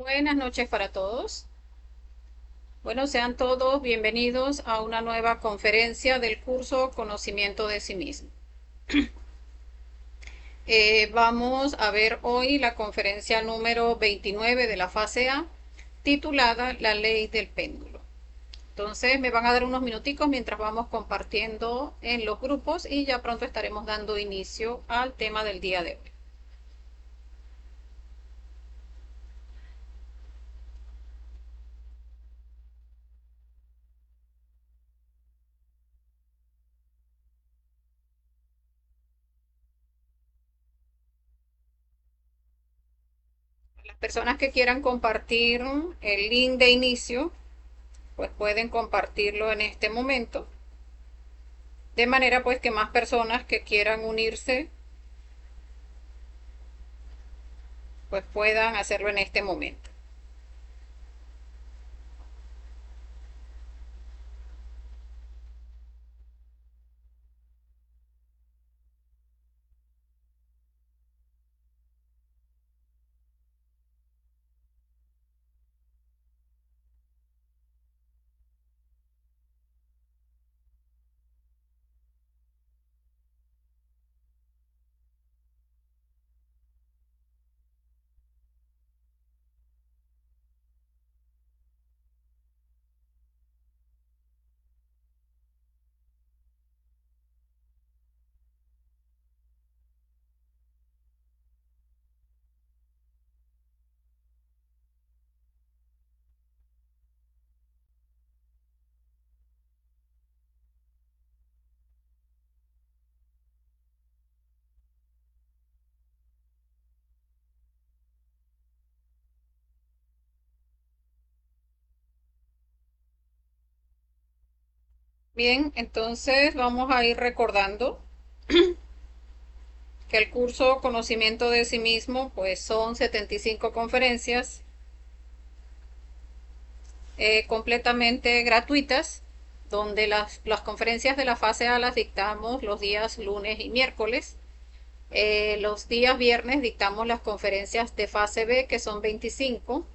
Buenas noches para todos. Bueno, sean todos bienvenidos a una nueva conferencia del curso Conocimiento de sí mismo. Vamos a ver hoy la conferencia número 29 de la fase A, titulada La ley del péndulo. Entonces me van a dar unos minuticos mientras vamos compartiendo en los grupos y ya pronto estaremos dando inicio al tema del día de hoy. Las personas que quieran compartir el link de inicio, pues pueden compartirlo en este momento, de manera pues que más personas que quieran unirse pues puedan hacerlo en este momento. Bien, entonces vamos a ir recordando que el curso Conocimiento de sí mismo pues son 75 conferencias completamente gratuitas, donde las conferencias de la fase A las dictamos los días lunes y miércoles. Los días viernes dictamos las conferencias de fase B, que son 25.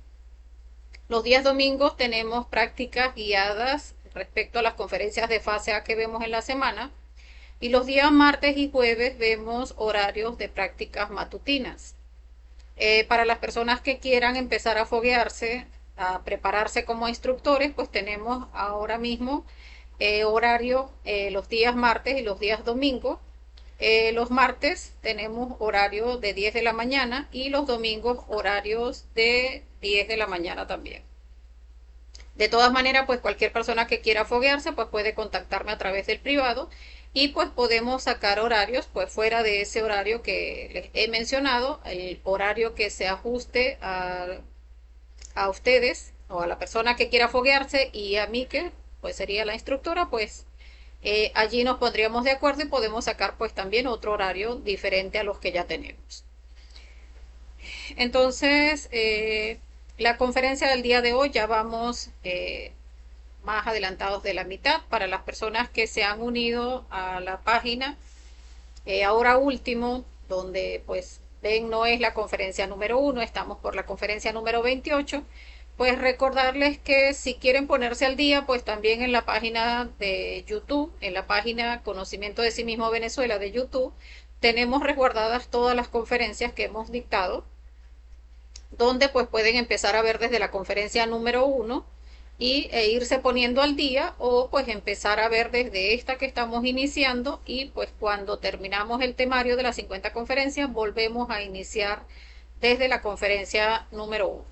Los días domingos tenemos prácticas guiadas respecto a las conferencias de fase A que vemos en la semana. Y los días martes y jueves vemos horarios de prácticas matutinas. Para las personas que quieran empezar a foguearse, a prepararse como instructores, pues tenemos ahora mismo horario los días martes y los días domingos. Los martes tenemos horario de 10 de la mañana y los domingos horarios de 10 de la mañana también. De todas maneras, pues cualquier persona que quiera foguearse, pues puede contactarme a través del privado y pues podemos sacar horarios, pues fuera de ese horario que les he mencionado, el horario que se ajuste a ustedes o a la persona que quiera foguearse y a mí que pues sería la instructora, pues allí nos pondríamos de acuerdo y podemos sacar pues también otro horario diferente a los que ya tenemos. Entonces, la conferencia del día de hoy ya vamos más adelantados de la mitad. Para las personas que se han unido a la página, ahora último, donde pues ven no es la conferencia número 1, estamos por la conferencia número 28, pues recordarles que si quieren ponerse al día, pues también en la página de YouTube, en la página Conocimiento de sí mismo Venezuela de YouTube, tenemos resguardadas todas las conferencias que hemos dictado, donde pues pueden empezar a ver desde la conferencia número 1 e irse poniendo al día o pues empezar a ver desde esta que estamos iniciando y pues cuando terminamos el temario de las 50 conferencias volvemos a iniciar desde la conferencia número 1.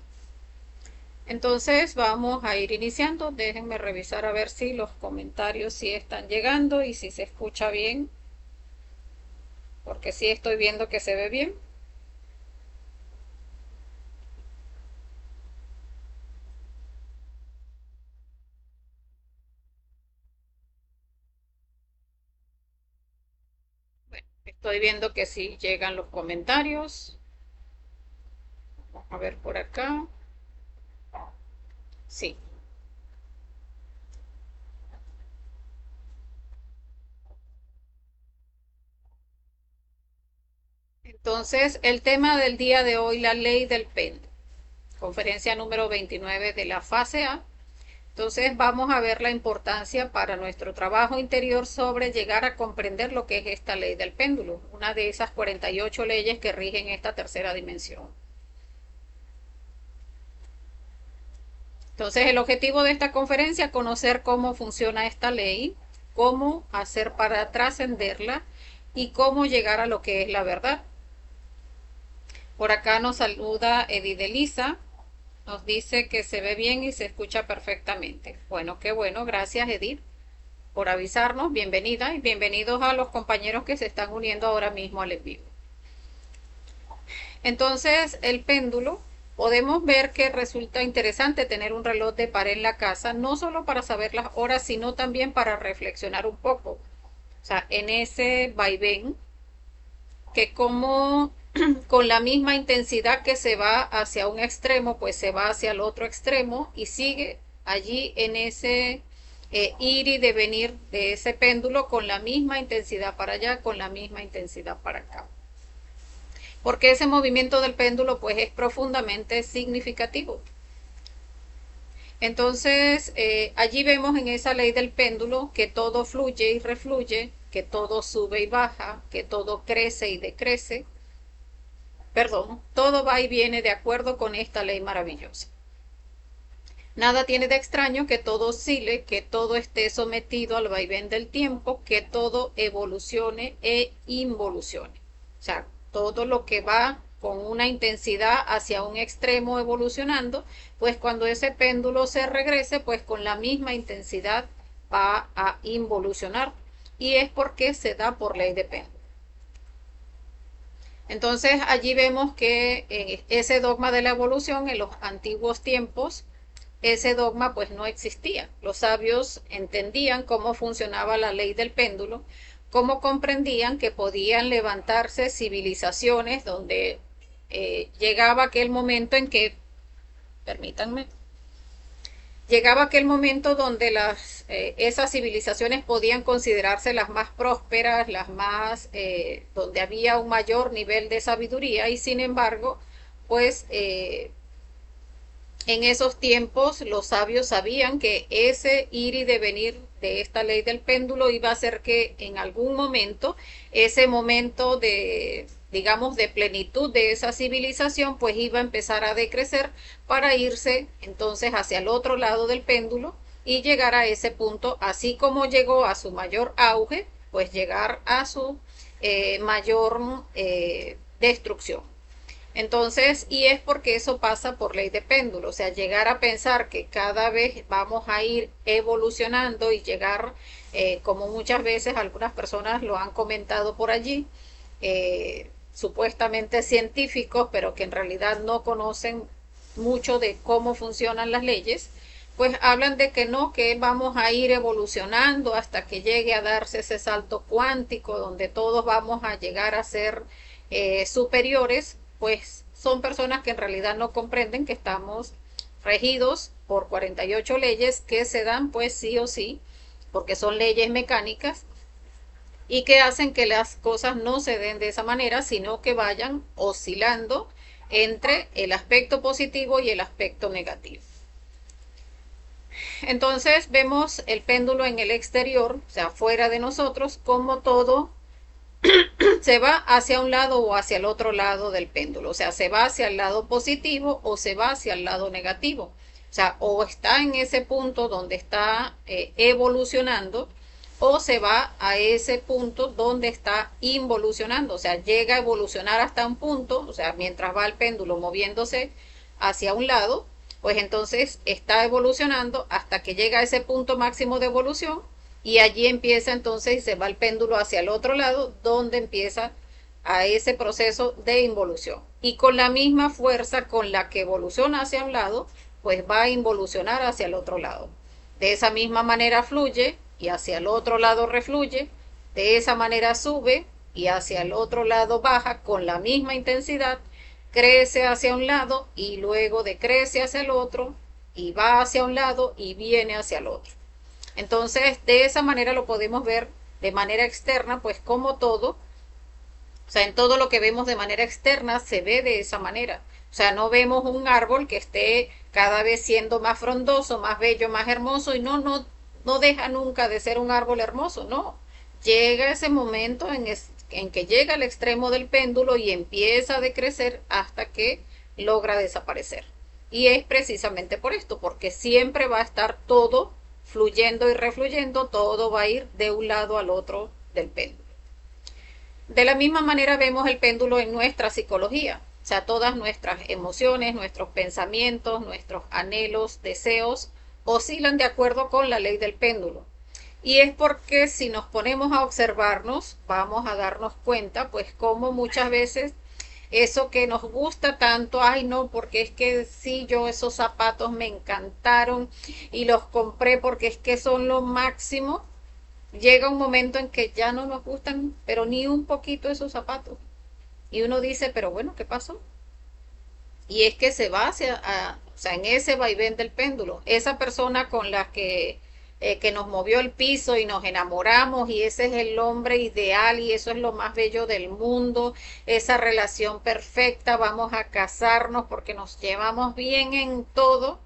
Entonces vamos a ir iniciando, déjenme revisar a ver si los comentarios sí están llegando y si se escucha bien, porque sí estoy viendo que se ve bien. Bueno, estoy viendo que sí llegan los comentarios. Vamos a ver por acá. Sí. Entonces, el tema del día de hoy, la ley del péndulo. conferencia número 29 de la fase A. Entonces vamos a ver la importancia para nuestro trabajo interior sobre llegar a comprender lo que es esta ley del péndulo, una de esas 48 leyes que rigen esta tercera dimensión. Entonces el objetivo de esta conferencia es conocer cómo funciona esta ley, cómo hacer para trascenderla y cómo llegar a lo que es la verdad. Por acá nos saluda Edith Elisa. Nos dice que se ve bien y se escucha perfectamente. Bueno, qué bueno. Gracias, Edith, por avisarnos. Bienvenida y bienvenidos a los compañeros que se están uniendo ahora mismo al en vivo. Entonces, el péndulo, podemos ver que resulta interesante tener un reloj de pared en la casa, no solo para saber las horas, sino también para reflexionar un poco. O sea, en ese vaivén, que como con la misma intensidad que se va hacia un extremo, pues se va hacia el otro extremo y sigue allí en ese ir y devenir de ese péndulo con la misma intensidad para allá, con la misma intensidad para acá. Porque ese movimiento del péndulo pues es profundamente significativo. Entonces, allí vemos en esa ley del péndulo que todo fluye y refluye, que todo sube y baja, que todo crece y decrece. Perdón, todo va y viene de acuerdo con esta ley maravillosa. Nada tiene de extraño que todo oscile, que todo esté sometido al vaivén del tiempo, que todo evolucione e involucione. O sea, todo lo que va con una intensidad hacia un extremo evolucionando, pues cuando ese péndulo se regrese, pues con la misma intensidad va a involucionar. Y es porque se da por ley de péndulo. Entonces allí vemos que ese dogma de la evolución en los antiguos tiempos, ese dogma pues no existía. Los sabios entendían cómo funcionaba la ley del péndulo, cómo comprendían que podían levantarse civilizaciones donde llegaba aquel momento en que, permítanme, llegaba aquel momento donde esas civilizaciones podían considerarse las más prósperas, las más, donde había un mayor nivel de sabiduría y sin embargo, pues en esos tiempos los sabios sabían que ese ir y devenir de esta ley del péndulo iba a hacer que en algún momento, ese momento de, digamos, de plenitud de esa civilización, pues iba a empezar a decrecer para irse entonces hacia el otro lado del péndulo y llegar a ese punto, así como llegó a su mayor auge, pues llegar a su mayor destrucción. Entonces, y es porque eso pasa por ley de péndulo, o sea, llegar a pensar que cada vez vamos a ir evolucionando y llegar, como muchas veces algunas personas lo han comentado por allí, supuestamente científicos, pero que en realidad no conocen mucho de cómo funcionan las leyes, pues hablan de que no, que vamos a ir evolucionando hasta que llegue a darse ese salto cuántico donde todos vamos a llegar a ser superiores, pues son personas que en realidad no comprenden que estamos regidos por 48 leyes que se dan pues sí o sí, porque son leyes mecánicas y que hacen que las cosas no se den de esa manera, sino que vayan oscilando entre el aspecto positivo y el aspecto negativo. Entonces vemos el péndulo en el exterior, o sea, fuera de nosotros, como todo se va hacia un lado o hacia el otro lado del péndulo, o sea, se va hacia el lado positivo o se va hacia el lado negativo, o sea, o está en ese punto donde está evolucionando o se va a ese punto donde está involucionando, o sea, llega a evolucionar hasta un punto, o sea, mientras va el péndulo moviéndose hacia un lado, pues entonces está evolucionando hasta que llega a ese punto máximo de evolución y allí empieza entonces y se va el péndulo hacia el otro lado donde empieza a ese proceso de involución. Y con la misma fuerza con la que evoluciona hacia un lado, pues va a involucionar hacia el otro lado. De esa misma manera fluye y hacia el otro lado refluye, de esa manera sube y hacia el otro lado baja con la misma intensidad, crece hacia un lado y luego decrece hacia el otro y va hacia un lado y viene hacia el otro. Entonces, de esa manera lo podemos ver de manera externa, pues como todo, o sea, en todo lo que vemos de manera externa se ve de esa manera. O sea, no vemos un árbol que esté cada vez siendo más frondoso, más bello, más hermoso y no deja nunca de ser un árbol hermoso, no. Llega ese momento en que llega al extremo del péndulo y empieza a decrecer hasta que logra desaparecer. Y es precisamente por esto, porque siempre va a estar todo fluyendo y refluyendo, todo va a ir de un lado al otro del péndulo. De la misma manera vemos el péndulo en nuestra psicología, o sea, todas nuestras emociones, nuestros pensamientos, nuestros anhelos, deseos, oscilan de acuerdo con la ley del péndulo. Y es porque si nos ponemos a observarnos, vamos a darnos cuenta, pues como muchas veces eso que nos gusta tanto, ay no, porque es que sí, yo esos zapatos me encantaron y los compré porque es que son lo máximo, llega un momento en que ya no nos gustan, pero ni un poquito esos zapatos. Y uno dice, pero bueno, ¿qué pasó? Y es que se va o sea, en ese vaivén del péndulo. Esa persona con la que nos movió el piso y nos enamoramos y ese es el hombre ideal y eso es lo más bello del mundo, esa relación perfecta, vamos a casarnos porque nos llevamos bien en todo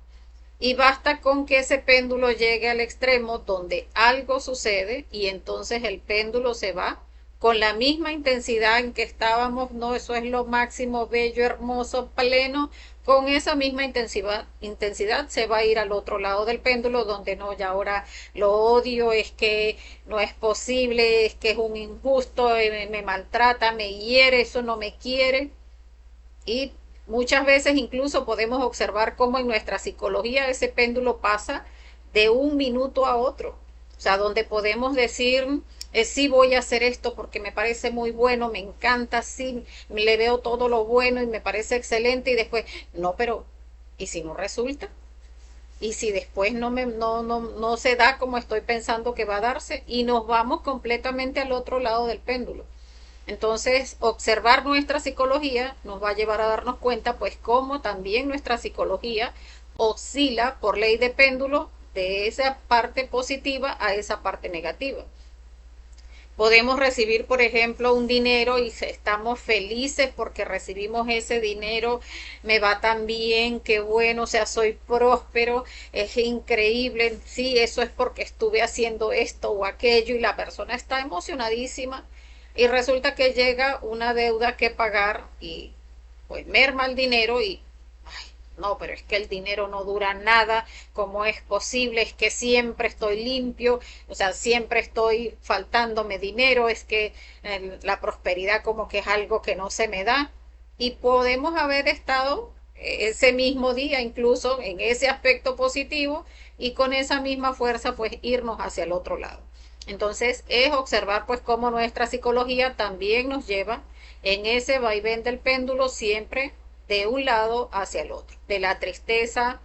y basta con que ese péndulo llegue al extremo donde algo sucede y entonces el péndulo se va con la misma intensidad en que estábamos, no, eso es lo máximo, bello, hermoso, pleno, con esa misma intensidad se va a ir al otro lado del péndulo donde no, ya ahora lo odio, es que no es posible, es que es un injusto, me maltrata, me hiere, eso no me quiere. Y muchas veces incluso podemos observar cómo en nuestra psicología ese péndulo pasa de un minuto a otro. O sea, donde podemos decir, sí voy a hacer esto porque me parece muy bueno, me encanta, sí, le veo todo lo bueno y me parece excelente y después, no, pero, ¿y si no resulta? ¿Y si después no se da como estoy pensando que va a darse? Y nos vamos completamente al otro lado del péndulo. Entonces, observar nuestra psicología nos va a llevar a darnos cuenta, pues, cómo también nuestra psicología oscila por ley de péndulo de esa parte positiva a esa parte negativa. Podemos recibir, por ejemplo, un dinero y estamos felices porque recibimos ese dinero, me va tan bien, qué bueno, o sea, soy próspero, es increíble, sí, eso es porque estuve haciendo esto o aquello y la persona está emocionadísima y resulta que llega una deuda que pagar y pues merma el dinero y no, pero es que el dinero no dura nada, ¿cómo es posible? Es que siempre estoy limpio, o sea, siempre estoy faltándome dinero, es que la prosperidad como que es algo que no se me da. Y podemos haber estado ese mismo día incluso en ese aspecto positivo y con esa misma fuerza pues irnos hacia el otro lado. Entonces es observar pues cómo nuestra psicología también nos lleva en ese vaivén del péndulo siempre de un lado hacia el otro, de la tristeza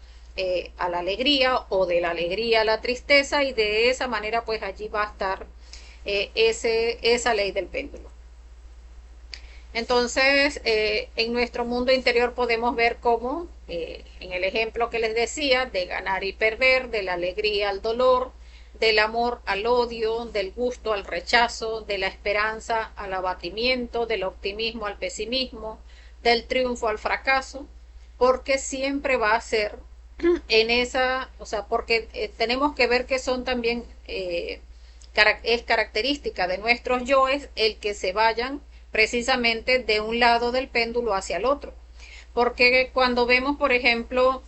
a la alegría o de la alegría a la tristeza y de esa manera pues allí va a estar esa ley del péndulo. Entonces, en nuestro mundo interior podemos ver cómo, en el ejemplo que les decía, de ganar y perder, de la alegría al dolor, del amor al odio, del gusto al rechazo, de la esperanza al abatimiento, del optimismo al pesimismo, del triunfo al fracaso, porque siempre va a ser en esa, o sea, porque tenemos que ver que son también, es característica de nuestros yoes el que se vayan precisamente de un lado del péndulo hacia el otro. Porque cuando vemos, por ejemplo,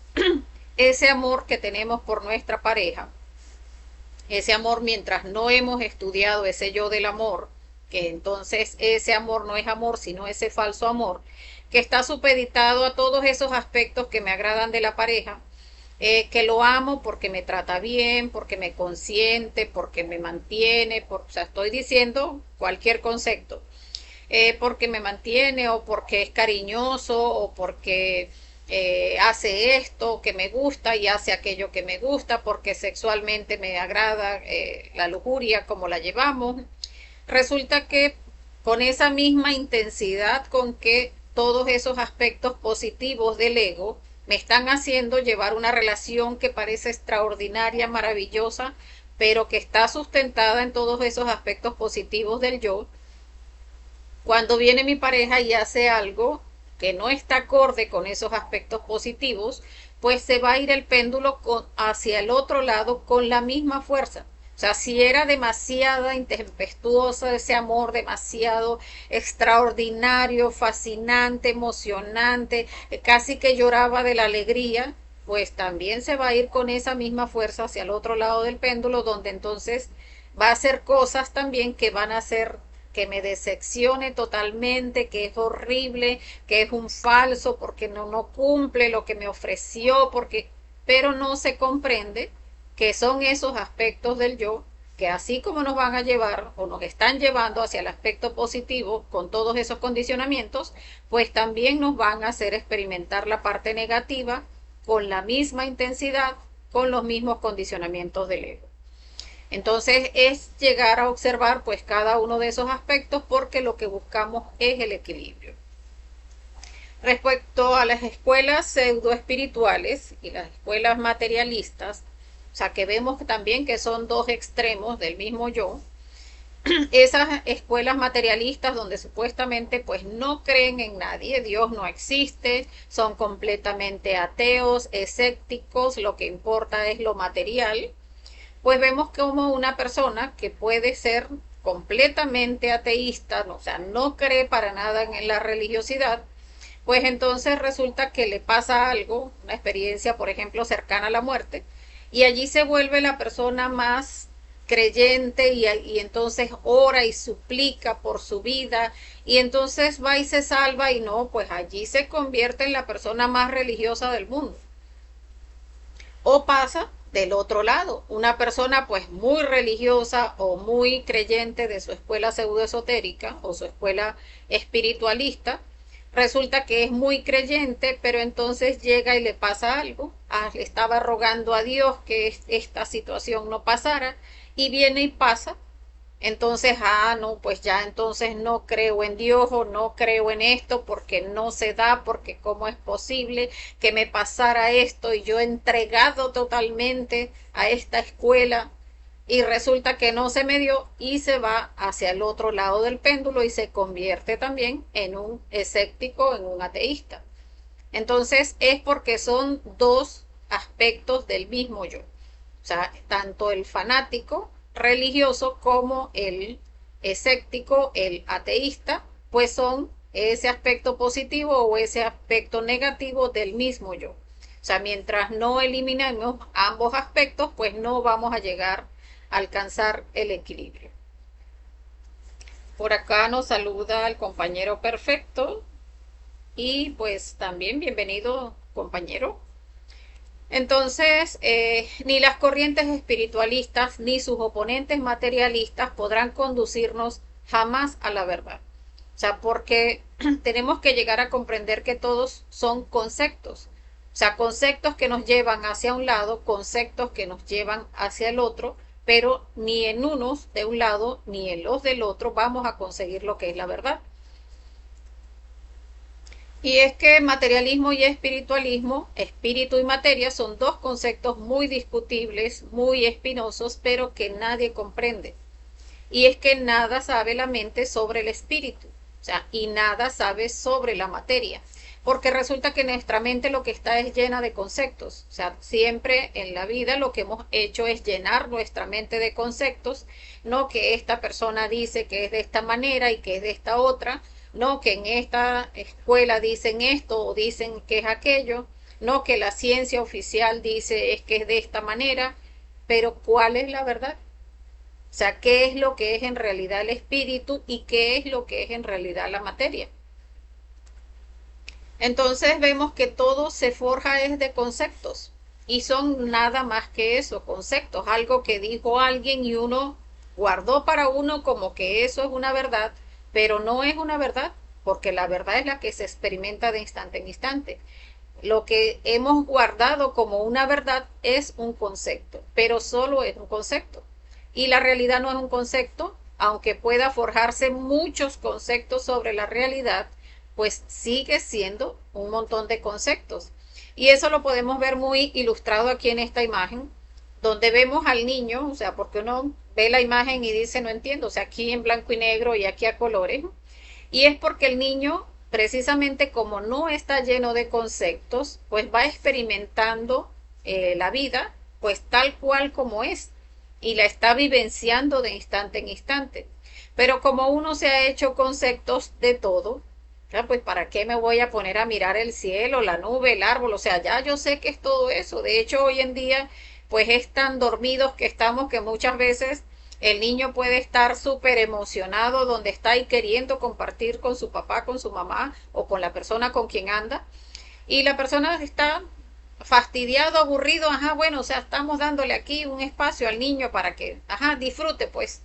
ese amor que tenemos por nuestra pareja, ese amor mientras no hemos estudiado ese yo del amor, que entonces ese amor no es amor, sino ese falso amor, que está supeditado a todos esos aspectos que me agradan de la pareja, que lo amo porque me trata bien, porque me consiente, porque me mantiene, o sea, estoy diciendo cualquier concepto, porque me mantiene o porque es cariñoso o porque hace esto que me gusta y hace aquello que me gusta, porque sexualmente me agrada la lujuria como la llevamos. Resulta que con esa misma intensidad con que todos esos aspectos positivos del ego me están haciendo llevar una relación que parece extraordinaria, maravillosa, pero que está sustentada en todos esos aspectos positivos del yo. Cuando viene mi pareja y hace algo que no está acorde con esos aspectos positivos, pues se va a ir el péndulo hacia el otro lado con la misma fuerza. O sea, si era demasiada intempestuosa ese amor, demasiado extraordinario, fascinante, emocionante, casi que lloraba de la alegría, pues también se va a ir con esa misma fuerza hacia el otro lado del péndulo, donde entonces va a hacer cosas también que van a hacer que me decepcione totalmente, que es horrible, que es un falso, porque no cumple lo que me ofreció, porque, pero no se comprende que son esos aspectos del yo que así como nos van a llevar o nos están llevando hacia el aspecto positivo con todos esos condicionamientos, pues también nos van a hacer experimentar la parte negativa con la misma intensidad, con los mismos condicionamientos del ego. Entonces es llegar a observar pues cada uno de esos aspectos porque lo que buscamos es el equilibrio. Respecto a las escuelas pseudoespirituales y las escuelas materialistas, o sea que vemos también que son dos extremos del mismo yo, esas escuelas materialistas donde supuestamente pues no creen en nadie, Dios no existe, son completamente ateos, escépticos, lo que importa es lo material, pues vemos como una persona que puede ser completamente ateísta, o sea, no cree para nada en la religiosidad, pues entonces resulta que le pasa algo, una experiencia, por ejemplo, cercana a la muerte, y allí se vuelve la persona más creyente y entonces ora y suplica por su vida y entonces va y se salva y no, pues allí se convierte en la persona más religiosa del mundo. O pasa del otro lado, una persona pues muy religiosa o muy creyente de su escuela pseudoesotérica o su escuela espiritualista, resulta que es muy creyente, pero entonces llega y le pasa algo, le estaba rogando a Dios que esta situación no pasara y viene y pasa, entonces, no, pues ya entonces no creo en Dios o no creo en esto porque no se da, porque cómo es posible que me pasara esto y yo he entregado totalmente a esta escuela y resulta que no se me dio y se va hacia el otro lado del péndulo y se convierte también en un escéptico, en un ateísta. Entonces es porque son dos aspectos del mismo yo. O sea, tanto el fanático religioso como el escéptico, el ateísta, pues son ese aspecto positivo o ese aspecto negativo del mismo yo. O sea, mientras no eliminemos ambos aspectos, pues no vamos a llegar a alcanzar el equilibrio. Por acá nos saluda el compañero perfecto y pues también bienvenido compañero. Entonces, ni las corrientes espiritualistas ni sus oponentes materialistas podrán conducirnos jamás a la verdad. O sea, porque tenemos que llegar a comprender que todos son conceptos. O sea, conceptos que nos llevan hacia un lado, conceptos que nos llevan hacia el otro, pero ni en unos de un lado ni en los del otro vamos a conseguir lo que es la verdad. Y es que materialismo y espiritualismo, espíritu y materia, son dos conceptos muy discutibles, muy espinosos, pero que nadie comprende. Y es que nada sabe la mente sobre el espíritu, o sea, y nada sabe sobre la materia. Porque resulta que nuestra mente lo que está es llena de conceptos. O sea, siempre en la vida lo que hemos hecho es llenar nuestra mente de conceptos, no que esta persona dice que es de esta manera y que es de esta otra, no que en esta escuela dicen esto o dicen que es aquello, no que la ciencia oficial dice es que es de esta manera, pero ¿cuál es la verdad? O sea, ¿qué es lo que es en realidad el espíritu y qué es lo que es en realidad la materia? Entonces vemos que todo se forja es de conceptos y son nada más que eso, conceptos, algo que dijo alguien y uno guardó para uno como que eso es una verdad, pero no es una verdad, porque la verdad es la que se experimenta de instante en instante. Lo que hemos guardado como una verdad es un concepto, pero solo es un concepto. Y la realidad no es un concepto, aunque pueda forjarse muchos conceptos sobre la realidad, pues sigue siendo un montón de conceptos. Y eso lo podemos ver muy ilustrado aquí en esta imagen, donde vemos al niño, o sea, porque uno ve la imagen y dice no entiendo, o sea, aquí en blanco y negro y aquí a colores, y es porque el niño precisamente como no está lleno de conceptos, pues va experimentando la vida, pues tal cual como es, y la está vivenciando de instante en instante. Pero como uno se ha hecho conceptos de todo, ya, pues ¿para qué me voy a poner a mirar el cielo, la nube, el árbol? O sea, ya yo sé que es todo eso. De hecho, hoy en día, pues es tan dormidos que estamos que muchas veces el niño puede estar súper emocionado donde está y queriendo compartir con su papá, con su mamá o con la persona con quien anda. Y la persona está fastidiado, aburrido, ajá, bueno, o sea, estamos dándole aquí un espacio al niño para que, ajá, disfrute, pues.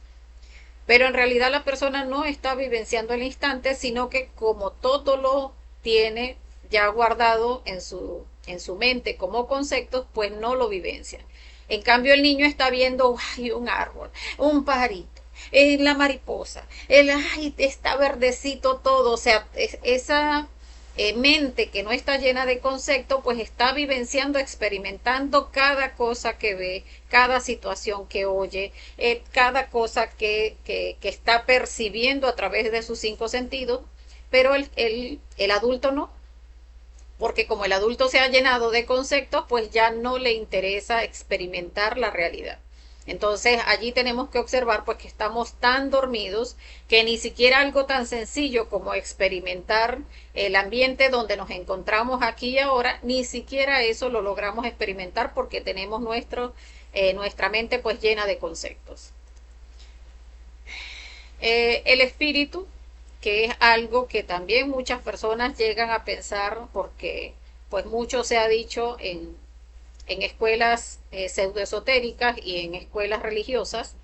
Pero en realidad la persona no está vivenciando el instante, sino que como todo lo tiene ya guardado en su mente como conceptos, pues no lo vivencia. En cambio, el niño está viendo ay, un árbol, un pajarito, la mariposa, ay, está verdecito todo. O sea, esa mente que no está llena de concepto, pues está vivenciando, experimentando cada cosa que ve, cada situación que oye, cada cosa que está percibiendo a través de sus cinco sentidos, pero el adulto no, porque como el adulto se ha llenado de conceptos, pues ya no le interesa experimentar la realidad. Entonces allí tenemos que observar pues que estamos tan dormidos que ni siquiera algo tan sencillo como experimentar el ambiente donde nos encontramos aquí y ahora, ni siquiera eso lo logramos experimentar porque tenemos nuestra mente pues llena de conceptos. El espíritu, que es algo que también muchas personas llegan a pensar porque pues mucho se ha dicho en escuelas pseudoesotéricas y en escuelas religiosas,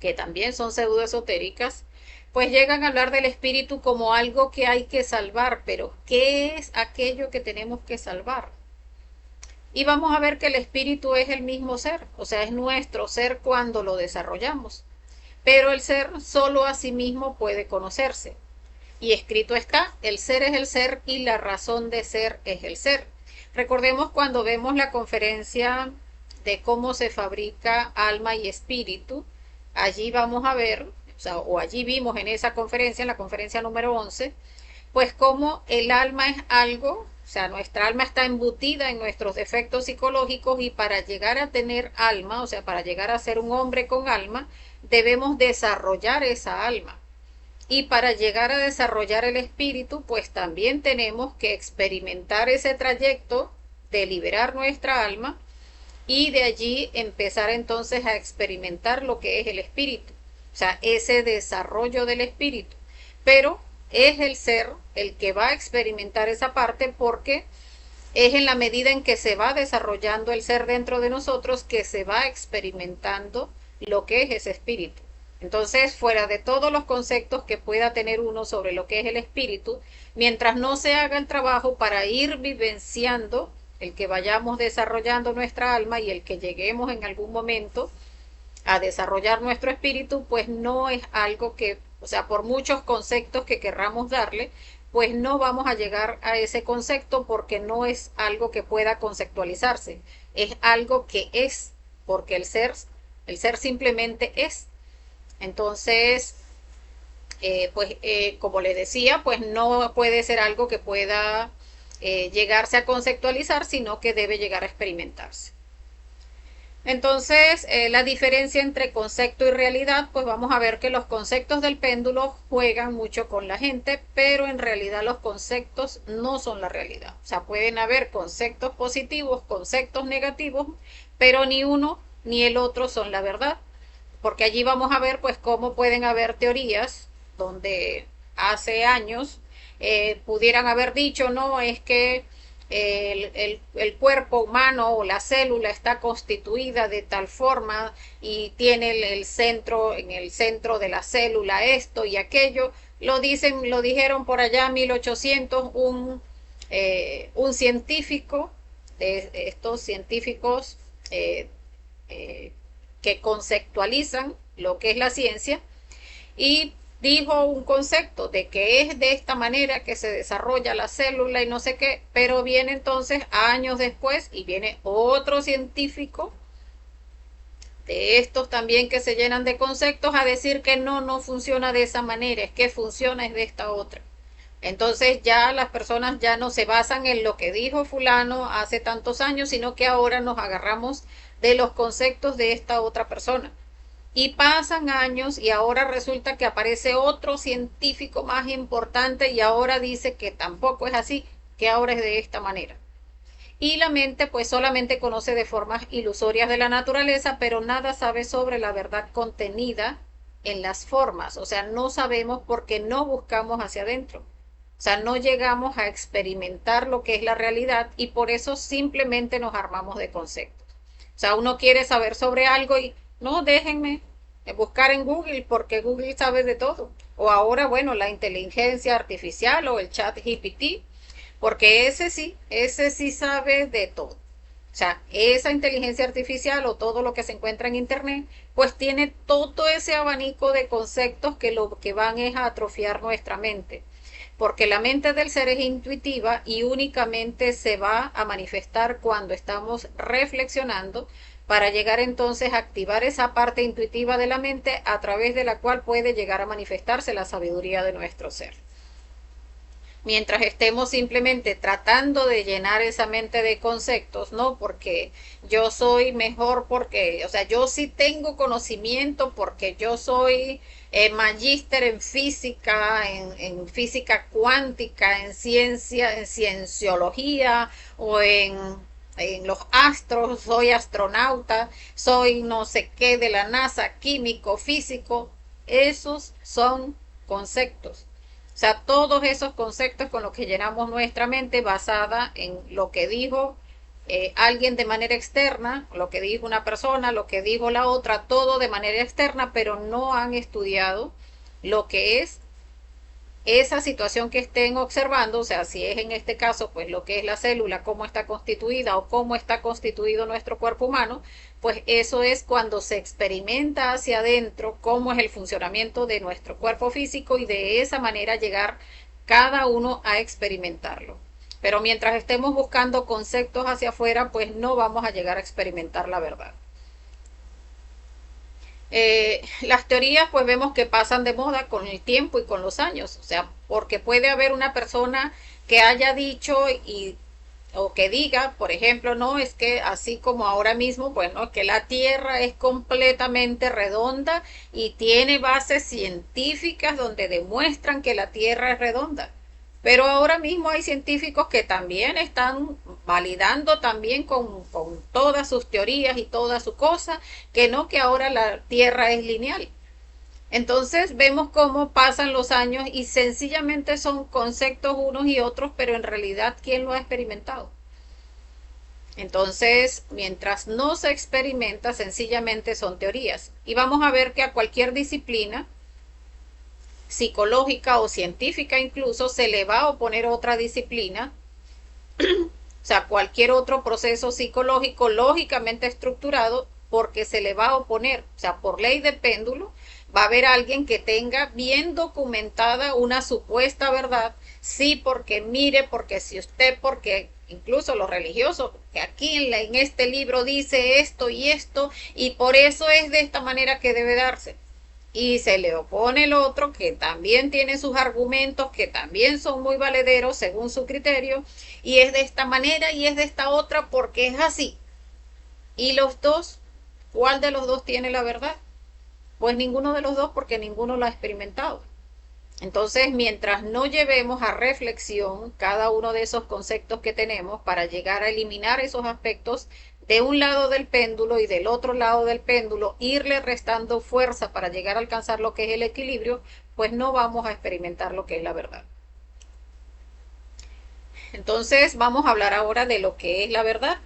que también son pseudoesotéricas, pues llegan a hablar del espíritu como algo que hay que salvar, pero ¿qué es aquello que tenemos que salvar? Y vamos a ver que el espíritu es el mismo ser, o sea, es nuestro ser cuando lo desarrollamos. Pero el ser solo a sí mismo puede conocerse. Y escrito está, el ser es el ser y la razón de ser es el ser. Recordemos cuando vemos la conferencia de cómo se fabrica alma y espíritu, allí vamos a ver, o allí vimos en esa conferencia, en la conferencia número 11, pues como el alma es algo, o sea, nuestra alma está embutida en nuestros defectos psicológicos y para llegar a tener alma, o sea, para llegar a ser un hombre con alma, debemos desarrollar esa alma. Y para llegar a desarrollar el espíritu, pues también tenemos que experimentar ese trayecto de liberar nuestra alma y de allí empezar entonces a experimentar lo que es el espíritu, o sea, ese desarrollo del espíritu. Pero es el ser el que va a experimentar esa parte porque es en la medida en que se va desarrollando el ser dentro de nosotros que se va experimentando lo que es ese espíritu. Entonces, fuera de todos los conceptos que pueda tener uno sobre lo que es el espíritu, mientras no se haga el trabajo para ir vivenciando el que vayamos desarrollando nuestra alma y el que lleguemos en algún momento a desarrollar nuestro espíritu, pues no es algo que, o sea, por muchos conceptos que querramos darle, pues no vamos a llegar a ese concepto porque no es algo que pueda conceptualizarse, es algo que es, porque el ser simplemente es. Entonces, como les decía, pues no puede ser algo que pueda llegarse a conceptualizar, sino que debe llegar a experimentarse. Entonces, la diferencia entre concepto y realidad, pues vamos a ver que los conceptos del péndulo juegan mucho con la gente, pero en realidad los conceptos no son la realidad. O sea, pueden haber conceptos positivos, conceptos negativos, pero ni uno ni el otro son la verdad. Porque allí vamos a ver pues cómo pueden haber teorías donde hace años pudieran haber dicho, no, es que el cuerpo humano o la célula está constituida de tal forma y tiene el centro, en el centro de la célula esto y aquello. Lo dijeron por allá en 1800 un científico, de estos científicos eh, que conceptualizan lo que es la ciencia y dijo un concepto de que es de esta manera que se desarrolla la célula y no sé qué, pero viene entonces años después y viene otro científico de estos también que se llenan de conceptos a decir que no funciona de esa manera, es que funciona es de esta otra. Entonces ya las personas ya no se basan en lo que dijo fulano hace tantos años, sino que ahora nos agarramos de los conceptos de esta otra persona. Y pasan años y ahora resulta que aparece otro científico más importante y ahora dice que tampoco es así, que ahora es de esta manera. Y la mente pues solamente conoce de formas ilusorias de la naturaleza, pero nada sabe sobre la verdad contenida en las formas. O sea, no sabemos porque no buscamos hacia adentro. O sea, no llegamos a experimentar lo que es la realidad y por eso simplemente nos armamos de conceptos. O sea, uno quiere saber sobre algo y no, déjenme buscar en Google porque Google sabe de todo. O ahora, bueno, la inteligencia artificial o el chat GPT, porque ese sí sabe de todo. O sea, esa inteligencia artificial o todo lo que se encuentra en Internet, pues tiene todo ese abanico de conceptos que lo que van es a atrofiar nuestra mente. Porque la mente del ser es intuitiva y únicamente se va a manifestar cuando estamos reflexionando para llegar entonces a activar esa parte intuitiva de la mente a través de la cual puede llegar a manifestarse la sabiduría de nuestro ser. Mientras estemos simplemente tratando de llenar esa mente de conceptos, ¿no? Porque yo soy mejor, porque, o sea, yo sí tengo conocimiento, porque yo soy magíster en física, en física cuántica, en ciencia, en cienciología o en los astros, soy astronauta, soy no sé qué de la NASA, químico, físico. Esos son conceptos. O sea, todos esos conceptos con los que llenamos nuestra mente basada en lo que dijo alguien de manera externa, lo que dijo una persona, lo que dijo la otra, todo de manera externa, pero no han estudiado lo que es esa situación que estén observando, o sea, si es en este caso, pues lo que es la célula, cómo está constituida o cómo está constituido nuestro cuerpo humano, pues eso es cuando se experimenta hacia adentro cómo es el funcionamiento de nuestro cuerpo físico y de esa manera llegar cada uno a experimentarlo. Pero mientras estemos buscando conceptos hacia afuera, pues no vamos a llegar a experimentar la verdad. Las teorías pues vemos que pasan de moda con el tiempo y con los años, o sea, porque puede haber una persona que haya dicho y o que diga, por ejemplo, no, es que así como ahora mismo, bueno, que la Tierra es completamente redonda y tiene bases científicas donde demuestran que la Tierra es redonda. Pero ahora mismo hay científicos que también están validando también con todas sus teorías y todas sus cosas, que no, que ahora la Tierra es lineal. Entonces vemos cómo pasan los años y sencillamente son conceptos unos y otros, pero en realidad, ¿quién lo ha experimentado? Entonces, mientras no se experimenta, sencillamente son teorías. Y vamos a ver que a cualquier disciplina, psicológica o científica incluso, se le va a oponer otra disciplina, o sea, cualquier otro proceso psicológico lógicamente estructurado, porque se le va a oponer, o sea, por ley de péndulo, va a haber alguien que tenga bien documentada una supuesta verdad, sí, porque mire, porque si usted, porque incluso los religiosos, que aquí en este libro dice esto y por eso es de esta manera que debe darse. Y se le opone el otro que también tiene sus argumentos, que también son muy valederos según su criterio, y es de esta manera y es de esta otra porque es así. Y los dos, ¿cuál de los dos tiene la verdad? Pues ninguno de los dos porque ninguno lo ha experimentado. Entonces, mientras no llevemos a reflexión cada uno de esos conceptos que tenemos para llegar a eliminar esos aspectos de un lado del péndulo y del otro lado del péndulo, irle restando fuerza para llegar a alcanzar lo que es el equilibrio, pues no vamos a experimentar lo que es la verdad. Entonces, vamos a hablar ahora de lo que es la verdad.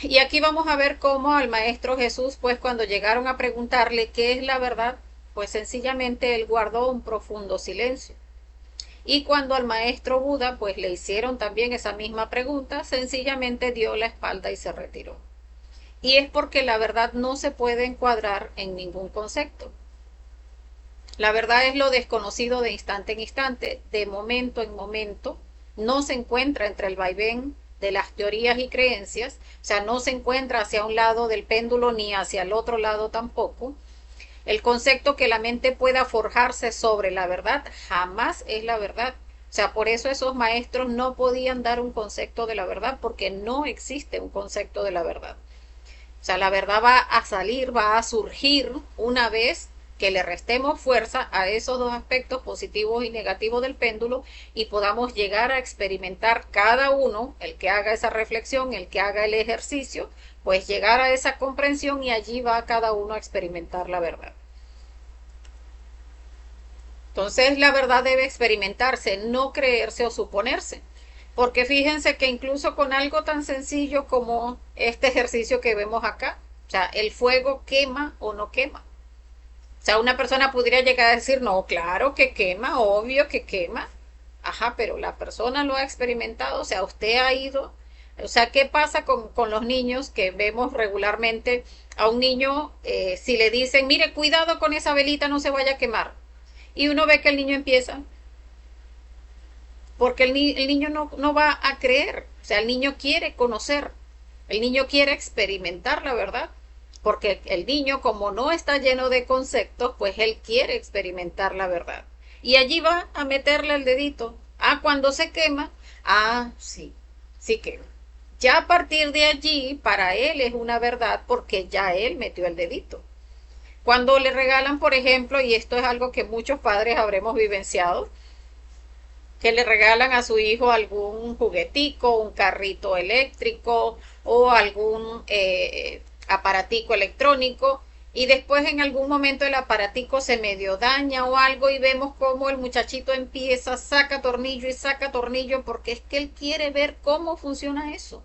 Y aquí vamos a ver cómo al Maestro Jesús, pues cuando llegaron a preguntarle qué es la verdad, pues sencillamente él guardó un profundo silencio. Y cuando al Maestro Buda, pues le hicieron también esa misma pregunta, sencillamente dio la espalda y se retiró. Y es porque la verdad no se puede encuadrar en ningún concepto. La verdad es lo desconocido de instante en instante, de momento en momento, no se encuentra entre el vaivén de las teorías y creencias, o sea, no se encuentra hacia un lado del péndulo ni hacia el otro lado tampoco, El concepto que la mente pueda forjarse sobre la verdad jamás es la verdad. O sea, por eso esos maestros no podían dar un concepto de la verdad, porque no existe un concepto de la verdad. O sea, la verdad va a salir, va a surgir una vez que le restemos fuerza a esos dos aspectos positivos y negativos del péndulo y podamos llegar a experimentar cada uno, el que haga esa reflexión, el que haga el ejercicio, pues llegar a esa comprensión y allí va cada uno a experimentar la verdad. Entonces la verdad debe experimentarse, no creerse o suponerse. Porque fíjense que incluso con algo tan sencillo como este ejercicio que vemos acá, o sea, el fuego quema o no quema. O sea, una persona podría llegar a decir, no, claro que quema, obvio que quema. Ajá, pero la persona lo ha experimentado, o sea, usted ha ido. O sea, ¿qué pasa con los niños que vemos regularmente a un niño, si le dicen, mire, cuidado con esa velita, no se vaya a quemar? Y uno ve que el niño empieza, porque el niño no va a creer, o sea, el niño quiere conocer, el niño quiere experimentar la verdad, porque el niño como no está lleno de conceptos, pues él quiere experimentar la verdad. Y allí va a meterle el dedito. Ah, cuando se quema, ah, sí, sí quema. Ya a partir de allí, para él es una verdad porque ya él metió el dedito. Cuando le regalan, por ejemplo, y esto es algo que muchos padres habremos vivenciado, que le regalan a su hijo algún juguetico, un carrito eléctrico o algún aparatico electrónico y después en algún momento el aparatico se medio daña o algo y vemos cómo el muchachito empieza, saca tornillo y saca tornillo porque es que él quiere ver cómo funciona eso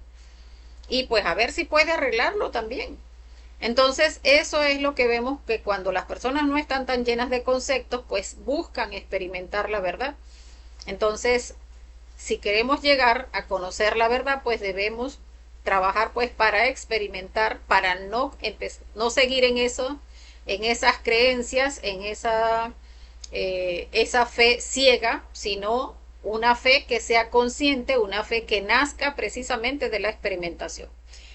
y pues a ver si puede arreglarlo también. Entonces, eso es lo que vemos que cuando las personas no están tan llenas de conceptos, pues buscan experimentar la verdad. Entonces, si queremos llegar a conocer la verdad, pues debemos trabajar pues para experimentar, para no seguir en eso, en esas creencias, en esa fe ciega, sino una fe que sea consciente, una fe que nazca precisamente de la experimentación.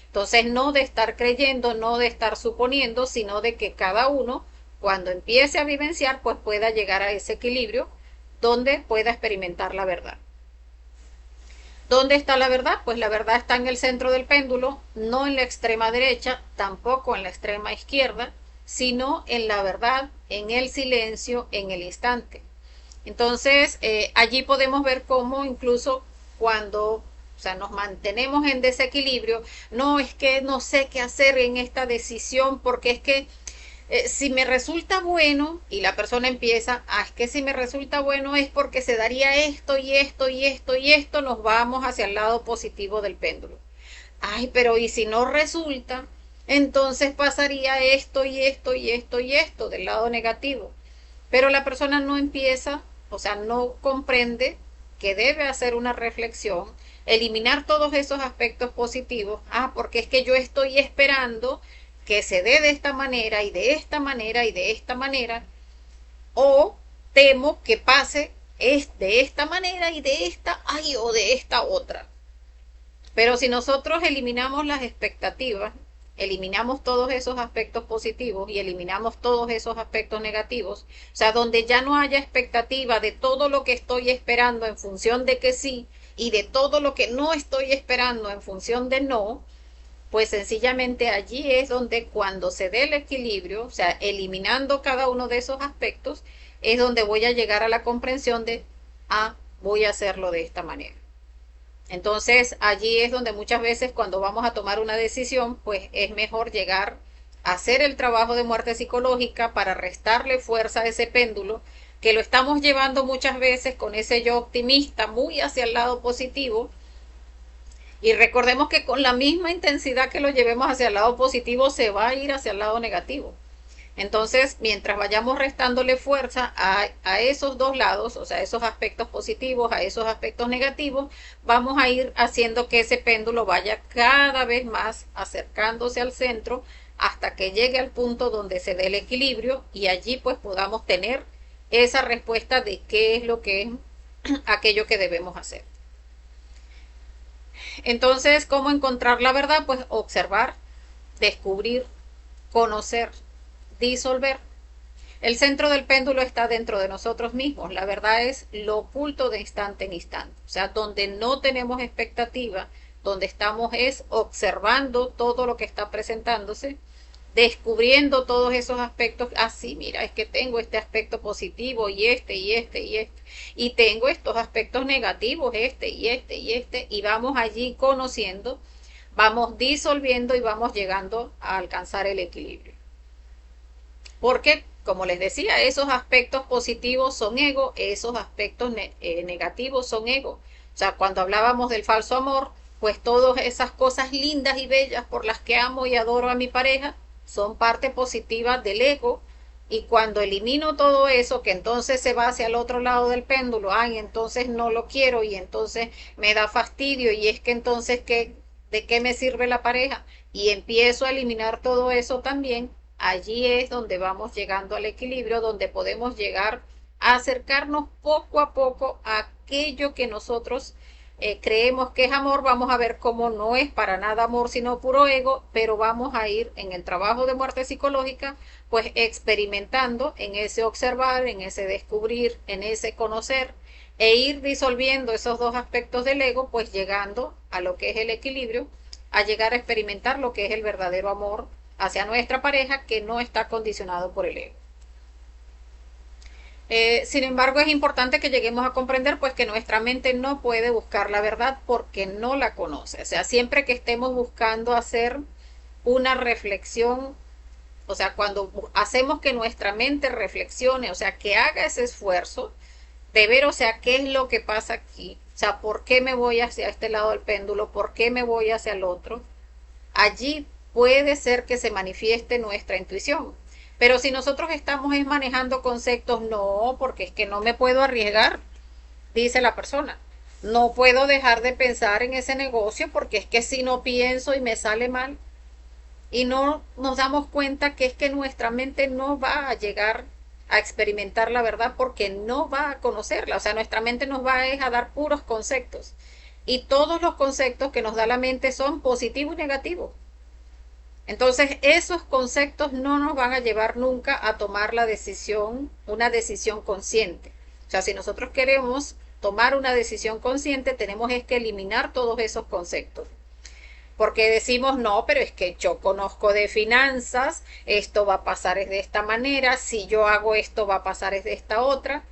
Entonces, no de estar creyendo, no de estar suponiendo, sino de que cada uno, cuando empiece a vivenciar, pues pueda llegar a ese equilibrio donde pueda experimentar la verdad. ¿Dónde está la verdad? Pues la verdad está en el centro del péndulo, no en la extrema derecha, tampoco en la extrema izquierda, sino en la verdad, en el silencio, en el instante. Entonces, allí podemos ver cómo incluso cuando, o sea, nos mantenemos en desequilibrio, no es que no sé qué hacer en esta decisión, porque es que si me resulta bueno, y la persona empieza, ah, es que si me resulta bueno es porque se daría esto y esto y esto y esto, nos vamos hacia el lado positivo del péndulo. Ay, pero ¿y si no resulta? Entonces pasaría esto y esto y esto y esto del lado negativo. Pero la persona no empieza, o sea, no comprende que debe hacer una reflexión, eliminar todos esos aspectos positivos. Ah, porque es que yo estoy esperando que se dé de esta manera y de esta manera y de esta manera, o temo que pase es de esta manera y de esta, ay, o de esta otra. Pero si nosotros eliminamos las expectativas, eliminamos todos esos aspectos positivos y eliminamos todos esos aspectos negativos, o sea, donde ya no haya expectativa de todo lo que estoy esperando en función de que sí y de todo lo que no estoy esperando en función de no, pues sencillamente allí es donde cuando se dé el equilibrio, o sea, eliminando cada uno de esos aspectos, es donde voy a llegar a la comprensión de, ah, voy a hacerlo de esta manera. Entonces allí es donde muchas veces cuando vamos a tomar una decisión, pues es mejor llegar a hacer el trabajo de muerte psicológica para restarle fuerza a ese péndulo, que lo estamos llevando muchas veces con ese yo optimista muy hacia el lado positivo. Y recordemos que con la misma intensidad que lo llevemos hacia el lado positivo, se va a ir hacia el lado negativo. Entonces, mientras vayamos restándole fuerza a esos dos lados, o sea, a esos aspectos positivos, a esos aspectos negativos, vamos a ir haciendo que ese péndulo vaya cada vez más acercándose al centro hasta que llegue al punto donde se dé el equilibrio y allí pues podamos tener esa respuesta de qué es lo que es aquello que debemos hacer. Entonces, ¿cómo encontrar la verdad? Pues observar, descubrir, conocer, disolver. El centro del péndulo está dentro de nosotros mismos. La verdad es lo oculto de instante en instante. O sea, donde no tenemos expectativa, donde estamos es observando todo lo que está presentándose, descubriendo todos esos aspectos. Ah, sí, mira, es que tengo este aspecto positivo y este y este y este. Y tengo estos aspectos negativos, este y este y este. Y vamos allí conociendo, vamos disolviendo y vamos llegando a alcanzar el equilibrio. Porque, como les decía, esos aspectos positivos son ego, esos aspectos negativos son ego. O sea, cuando hablábamos del falso amor, pues todas esas cosas lindas y bellas por las que amo y adoro a mi pareja son parte positiva del ego. Y cuando elimino todo eso, que entonces se va hacia el otro lado del péndulo, ay, entonces no lo quiero y entonces me da fastidio y es que entonces, ¿de qué me sirve la pareja? Y empiezo a eliminar todo eso también. Allí es donde vamos llegando al equilibrio, donde podemos llegar a acercarnos poco a poco a aquello que nosotros creemos que es amor. Vamos a ver cómo no es para nada amor, sino puro ego, pero vamos a ir en el trabajo de muerte psicológica, pues experimentando en ese observar, en ese descubrir, en ese conocer, e ir disolviendo esos dos aspectos del ego, pues llegando a lo que es el equilibrio, a llegar a experimentar lo que es el verdadero amor hacia nuestra pareja, que no está condicionado por el ego. Sin embargo, es importante que lleguemos a comprender pues que nuestra mente no puede buscar la verdad porque no la conoce. O sea, siempre que estemos buscando hacer una reflexión, o sea, cuando hacemos que nuestra mente reflexione, o sea, que haga ese esfuerzo de ver, o sea, qué es lo que pasa aquí, o sea, por qué me voy hacia este lado del péndulo, por qué me voy hacia el otro, allí puede ser que se manifieste nuestra intuición. Pero si nosotros estamos manejando conceptos, no, porque es que no me puedo arriesgar, dice la persona. No puedo dejar de pensar en ese negocio porque es que si no pienso y me sale mal, y no nos damos cuenta que es que nuestra mente no va a llegar a experimentar la verdad porque no va a conocerla. O sea, nuestra mente nos va a dar puros conceptos. Y todos los conceptos que nos da la mente son positivos y negativos. Entonces, esos conceptos no nos van a llevar nunca a tomar la decisión, una decisión consciente. O sea, si nosotros queremos tomar una decisión consciente, tenemos es que eliminar todos esos conceptos. Porque decimos, no, pero es que yo conozco de finanzas, esto va a pasar es de esta manera, si yo hago esto va a pasar es de esta otra.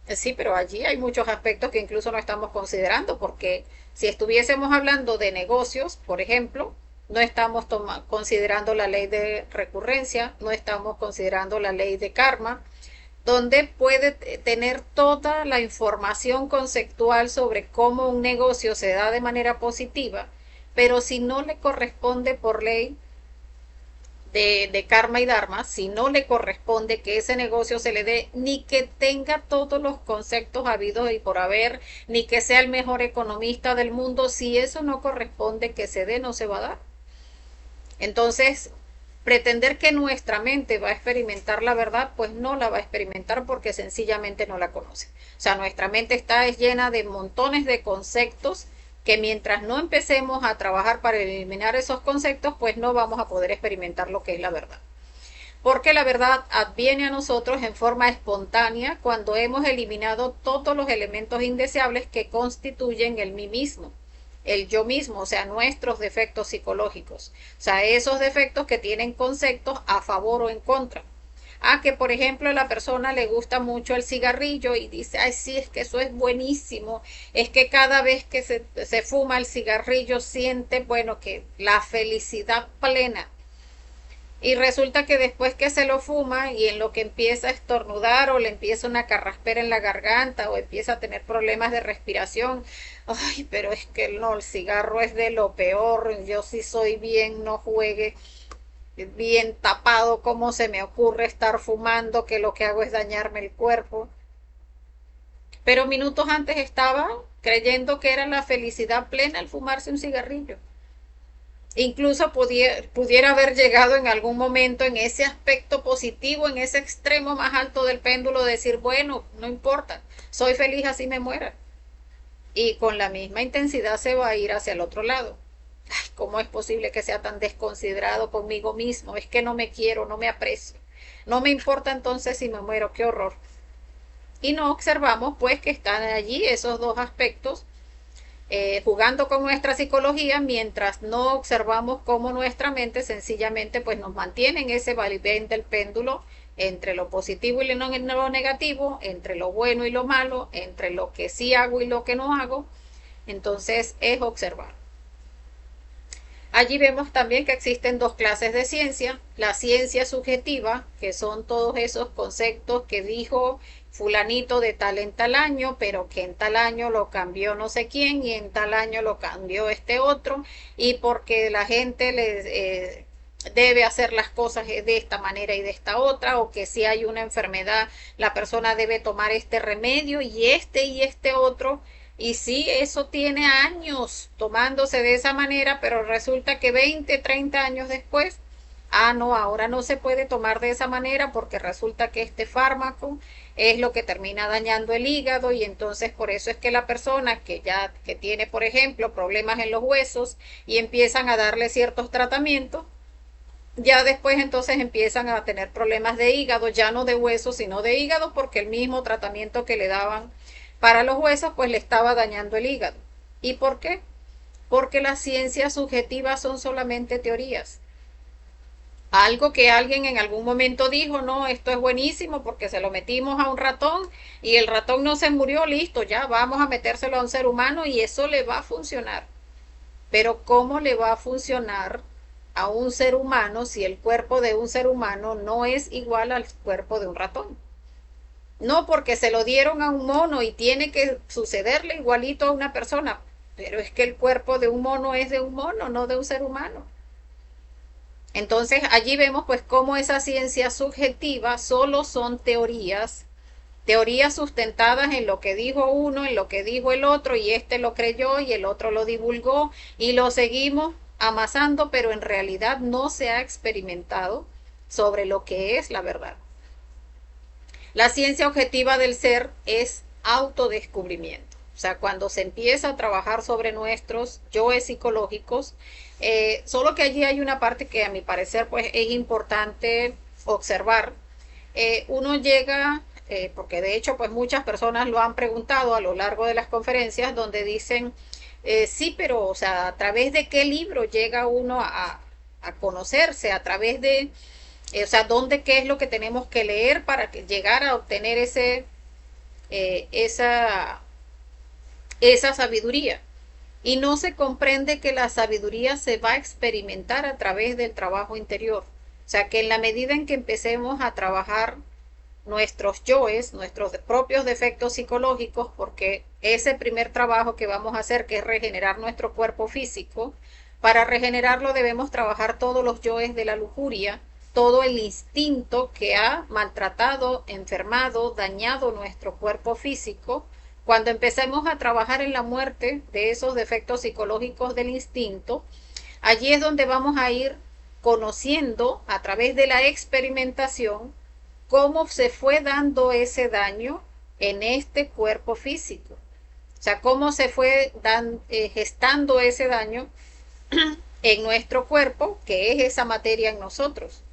Sí, pero allí hay muchos aspectos que incluso no estamos considerando, porque si estuviésemos hablando de negocios, por ejemplo, no estamos considerando la ley de recurrencia, no estamos considerando la ley de karma, donde puede tener toda la información conceptual sobre cómo un negocio se da de manera positiva, pero si no le corresponde por ley de karma y dharma, si no le corresponde que ese negocio se le dé, ni que tenga todos los conceptos habidos y por haber, ni que sea el mejor economista del mundo, si eso no corresponde que se dé, no se va a dar. Entonces, pretender que nuestra mente va a experimentar la verdad, pues no la va a experimentar porque sencillamente no la conoce. O sea, nuestra mente está llena de montones de conceptos que mientras no empecemos a trabajar para eliminar esos conceptos, pues no vamos a poder experimentar lo que es la verdad. Porque la verdad adviene a nosotros en forma espontánea cuando hemos eliminado todos los elementos indeseables que constituyen el mí mismo, el yo mismo, o sea, nuestros defectos psicológicos. O sea, esos defectos que tienen conceptos a favor o en contra. Ah, que por ejemplo a la persona le gusta mucho el cigarrillo y dice, ay, sí, es que eso es buenísimo, es que cada vez que se fuma el cigarrillo siente, bueno, que la felicidad plena. Y resulta que después que se lo fuma y en lo que empieza a estornudar o le empieza una carraspera en la garganta o empieza a tener problemas de respiración, ay, pero es que no, el cigarro es de lo peor, yo sí soy bien, no juegue, bien tapado, cómo se me ocurre estar fumando, que lo que hago es dañarme el cuerpo. Pero minutos antes estaba creyendo que era la felicidad plena el fumarse un cigarrillo. Incluso pudiera haber llegado en algún momento en ese aspecto positivo, en ese extremo más alto del péndulo, de decir, bueno, no importa, soy feliz así me muera. Y con la misma intensidad se va a ir hacia el otro lado. Ay, ¿cómo es posible que sea tan desconsiderado conmigo mismo? Es que no me quiero, no me aprecio. no me importa entonces si me muero, qué horror. Y no observamos pues que están allí esos dos aspectos jugando con nuestra psicología mientras no observamos cómo nuestra mente sencillamente pues nos mantiene en ese vaivén del péndulo entre lo positivo y lo negativo, entre lo bueno y lo malo, entre lo que sí hago y lo que no hago. Entonces es observar. Allí vemos también que existen dos clases de ciencia, la ciencia subjetiva, que son todos esos conceptos que dijo fulanito de tal en tal año, pero que en tal año lo cambió no sé quién y en tal año lo cambió este otro, y porque la gente debe hacer las cosas de esta manera y de esta otra, o que si hay una enfermedad la persona debe tomar este remedio y este otro. Y sí, eso tiene años tomándose de esa manera, pero resulta que 20, 30 años después, no, ahora no se puede tomar de esa manera porque resulta que este fármaco es lo que termina dañando el hígado y entonces por eso es que la persona que tiene, por ejemplo, problemas en los huesos y empiezan a darle ciertos tratamientos, ya después entonces empiezan a tener problemas de hígado, ya no de huesos, sino de hígado, porque el mismo tratamiento que le daban para los huesos, pues le estaba dañando el hígado. ¿Y por qué? Porque las ciencias subjetivas son solamente teorías. Algo que alguien en algún momento dijo, no, esto es buenísimo porque se lo metimos a un ratón y el ratón no se murió, listo, ya vamos a metérselo a un ser humano y eso le va a funcionar. Pero ¿cómo le va a funcionar a un ser humano si el cuerpo de un ser humano no es igual al cuerpo de un ratón? No porque se lo dieron a un mono y tiene que sucederle igualito a una persona, pero es que el cuerpo de un mono es de un mono, no de un ser humano. Entonces allí vemos pues cómo esa ciencia subjetiva solo son teorías, teorías sustentadas en lo que dijo uno, en lo que dijo el otro, y este lo creyó y el otro lo divulgó y lo seguimos amasando, pero en realidad no se ha experimentado sobre lo que es la verdad. La ciencia objetiva del ser es autodescubrimiento. O sea, cuando se empieza a trabajar sobre nuestros yoes psicológicos, solo que allí hay una parte que a mi parecer pues es importante observar. Uno llega, porque de hecho pues muchas personas lo han preguntado a lo largo de las conferencias donde dicen, sí, pero o sea, ¿a través de qué libro llega uno a conocerse? ¿A través de, o sea, dónde, qué es lo que tenemos que leer para llegar a obtener esa, esa sabiduría? Y no se comprende que la sabiduría se va a experimentar a través del trabajo interior. O sea, que en la medida en que empecemos a trabajar nuestros yoes, nuestros propios defectos psicológicos, porque ese primer trabajo que vamos a hacer, que es regenerar nuestro cuerpo físico, para regenerarlo debemos trabajar todos los yoes de la lujuria, todo el instinto que ha maltratado, enfermado, dañado nuestro cuerpo físico. Cuando empecemos a trabajar en la muerte de esos defectos psicológicos del instinto, allí es donde vamos a ir conociendo a través de la experimentación cómo se fue dando ese daño en este cuerpo físico. O sea, cómo se fue gestando ese daño en nuestro cuerpo, que es esa materia en nosotros.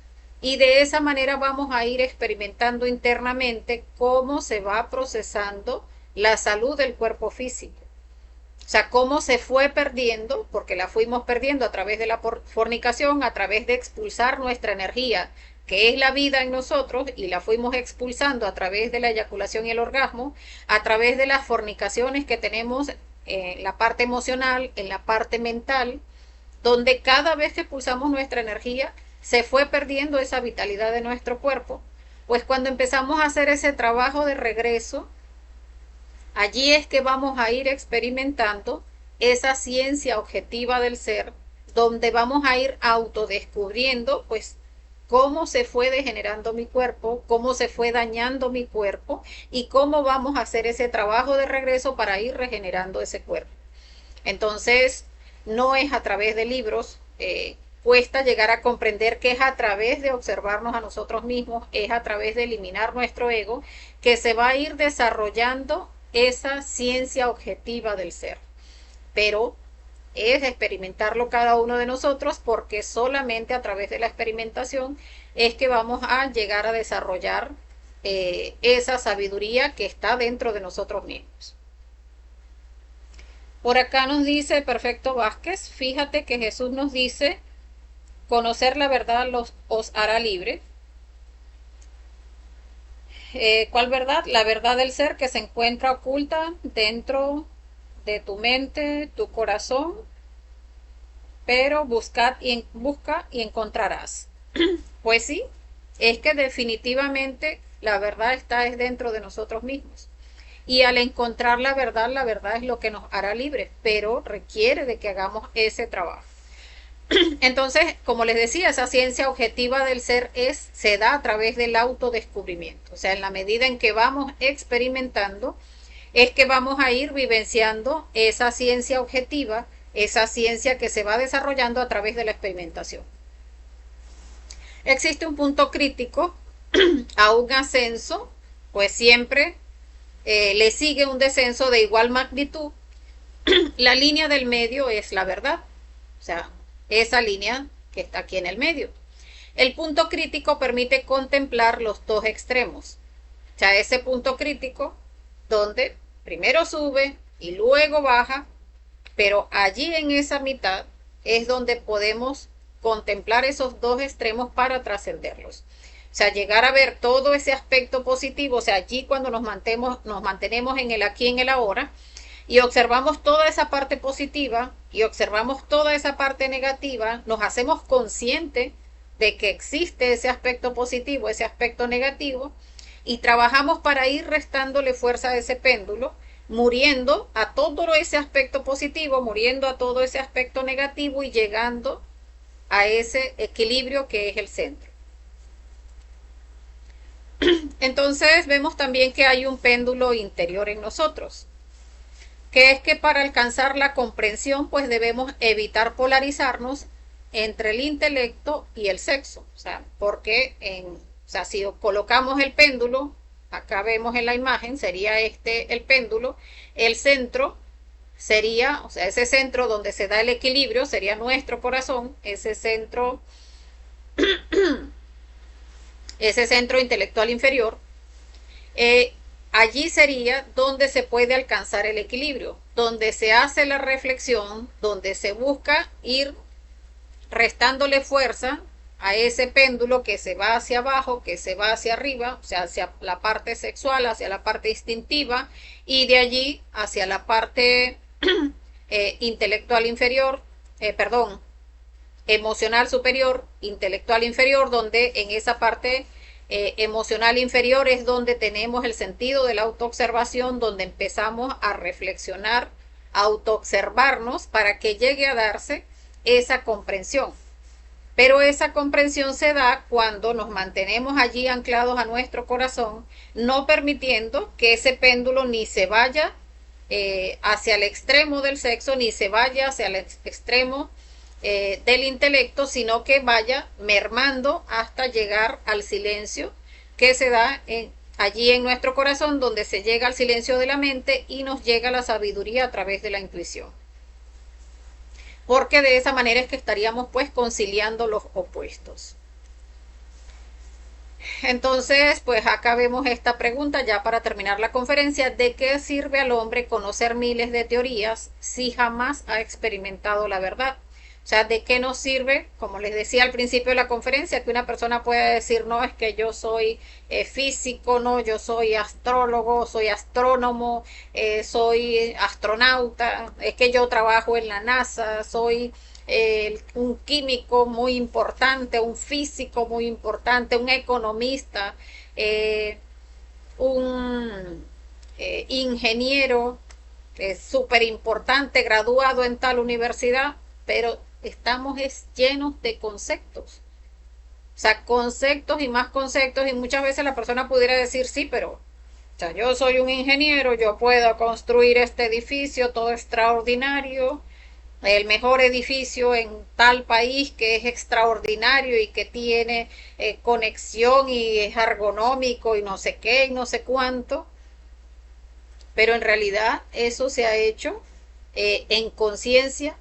Y de esa manera vamos a ir experimentando internamente cómo se va procesando la salud del cuerpo físico. O sea, cómo se fue perdiendo, porque la fuimos perdiendo a través de la fornicación, a través de expulsar nuestra energía, que es la vida en nosotros, y la fuimos expulsando a través de la eyaculación y el orgasmo, a través de las fornicaciones que tenemos en la parte emocional, en la parte mental, donde cada vez que expulsamos nuestra energía, se fue perdiendo esa vitalidad de nuestro cuerpo. Pues cuando empezamos a hacer ese trabajo de regreso, allí es que vamos a ir experimentando esa ciencia objetiva del ser, donde vamos a ir autodescubriendo, pues, cómo se fue degenerando mi cuerpo, cómo se fue dañando mi cuerpo y cómo vamos a hacer ese trabajo de regreso para ir regenerando ese cuerpo. Entonces, no es a través de libros, cuesta llegar a comprender que es a través de observarnos a nosotros mismos, es a través de eliminar nuestro ego, que se va a ir desarrollando esa ciencia objetiva del ser. Pero es experimentarlo cada uno de nosotros, porque solamente a través de la experimentación es que vamos a llegar a desarrollar esa sabiduría que está dentro de nosotros mismos. Por acá nos dice Perfecto Vázquez, fíjate que Jesús nos dice, conocer la verdad os hará libre. ¿Cuál verdad? La verdad del ser que se encuentra oculta dentro de tu mente, tu corazón, pero busca y encontrarás. Pues sí, es que definitivamente la verdad está es dentro de nosotros mismos. Y al encontrar la verdad es lo que nos hará libres, pero requiere de que hagamos ese trabajo. Entonces, como les decía, esa ciencia objetiva del ser se da a través del autodescubrimiento. O sea, en la medida en que vamos experimentando, es que vamos a ir vivenciando esa ciencia objetiva, esa ciencia que se va desarrollando a través de la experimentación. Existe un punto crítico a un ascenso, pues siempre le sigue un descenso de igual magnitud. La línea del medio es la verdad, o sea, esa línea que está aquí en el medio. El punto crítico permite contemplar los dos extremos, o sea, ese punto crítico donde primero sube y luego baja, pero allí en esa mitad es donde podemos contemplar esos dos extremos para trascenderlos. O sea, llegar a ver todo ese aspecto positivo, o sea, allí cuando nos mantenemos en el aquí, en el ahora, y observamos toda esa parte positiva y observamos toda esa parte negativa, nos hacemos conscientes de que existe ese aspecto positivo, ese aspecto negativo, y trabajamos para ir restándole fuerza a ese péndulo, muriendo a todo ese aspecto positivo, muriendo a todo ese aspecto negativo y llegando a ese equilibrio que es el centro. Entonces vemos también que hay un péndulo interior en nosotros, que es que para alcanzar la comprensión pues debemos evitar polarizarnos entre el intelecto y el sexo. O sea, porque si colocamos el péndulo, acá vemos en la imagen, sería el péndulo, el centro sería, o sea, ese centro donde se da el equilibrio sería nuestro corazón, ese centro intelectual inferior. Allí sería donde se puede alcanzar el equilibrio, donde se hace la reflexión, donde se busca ir restándole fuerza a ese péndulo que se va hacia abajo, que se va hacia arriba, o sea, hacia la parte sexual, hacia la parte instintiva, y de allí hacia la parte intelectual inferior, emocional superior, intelectual inferior, donde en esa parte emocional inferior es donde tenemos el sentido de la autoobservación, donde empezamos a reflexionar, a autoobservarnos para que llegue a darse esa comprensión. Pero esa comprensión se da cuando nos mantenemos allí anclados a nuestro corazón, no permitiendo que ese péndulo ni se vaya hacia el extremo del sexo, ni se vaya hacia el extremo del intelecto, sino que vaya mermando hasta llegar al silencio que se da allí en nuestro corazón, donde se llega al silencio de la mente y nos llega la sabiduría a través de la intuición. Porque de esa manera es que estaríamos pues conciliando los opuestos. Entonces, pues acá vemos esta pregunta ya para terminar la conferencia: ¿de qué sirve al hombre conocer miles de teorías si jamás ha experimentado la verdad? O sea, ¿de qué nos sirve, como les decía al principio de la conferencia, que una persona pueda decir, no, es que yo soy físico, no, yo soy astrólogo, soy astrónomo, soy astronauta, es que yo trabajo en la NASA, soy un químico muy importante, un físico muy importante, un economista, un ingeniero súper importante, graduado en tal universidad, pero estamos llenos de conceptos. O sea, conceptos y más conceptos, y muchas veces la persona pudiera decir, sí, pero o sea, yo soy un ingeniero, yo puedo construir este edificio todo extraordinario, el mejor edificio en tal país que es extraordinario y que tiene conexión y es ergonómico y no sé qué y no sé cuánto, pero en realidad eso se ha hecho en conciencia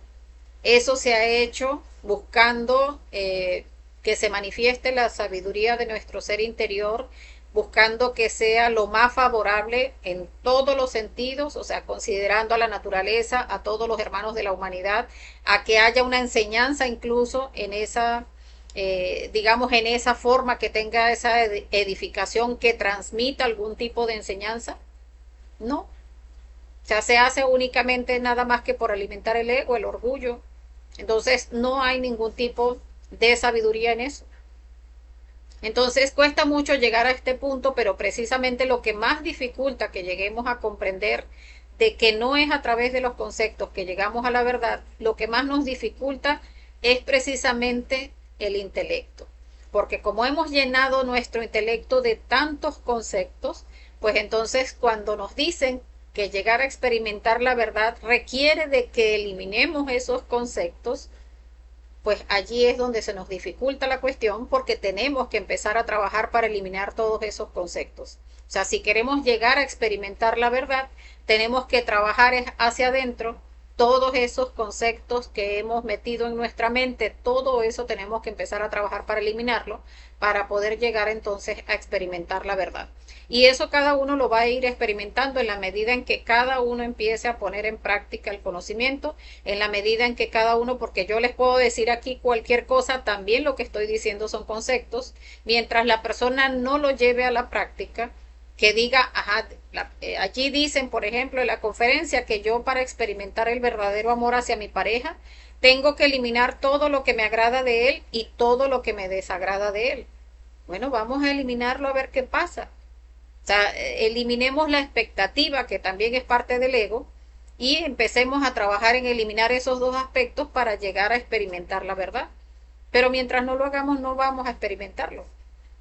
Eso se ha hecho buscando que se manifieste la sabiduría de nuestro ser interior, buscando que sea lo más favorable en todos los sentidos, o sea, considerando a la naturaleza, a todos los hermanos de la humanidad, a que haya una enseñanza incluso en esa, digamos, en esa forma que tenga esa edificación que transmita algún tipo de enseñanza. No, o sea, se hace únicamente nada más que por alimentar el ego, el orgullo. Entonces, no hay ningún tipo de sabiduría en eso. Entonces, cuesta mucho llegar a este punto, pero precisamente lo que más dificulta que lleguemos a comprender de que no es a través de los conceptos que llegamos a la verdad, lo que más nos dificulta es precisamente el intelecto. Porque como hemos llenado nuestro intelecto de tantos conceptos, pues entonces cuando nos dicen que llegar a experimentar la verdad requiere de que eliminemos esos conceptos, pues allí es donde se nos dificulta la cuestión porque tenemos que empezar a trabajar para eliminar todos esos conceptos. O sea, si queremos llegar a experimentar la verdad, tenemos que trabajar hacia adentro todos esos conceptos que hemos metido en nuestra mente, todo eso tenemos que empezar a trabajar para eliminarlo, para poder llegar entonces a experimentar la verdad. Y eso cada uno lo va a ir experimentando en la medida en que cada uno empiece a poner en práctica el conocimiento, en la medida en que cada uno, porque yo les puedo decir aquí cualquier cosa, también lo que estoy diciendo son conceptos, mientras la persona no lo lleve a la práctica, que diga, ajá, allí dicen, por ejemplo, en la conferencia, que yo para experimentar el verdadero amor hacia mi pareja, tengo que eliminar todo lo que me agrada de él y todo lo que me desagrada de él. Bueno, vamos a eliminarlo a ver qué pasa. O sea, eliminemos la expectativa, que también es parte del ego, y empecemos a trabajar en eliminar esos dos aspectos para llegar a experimentar la verdad. Pero mientras no lo hagamos, no vamos a experimentarlo.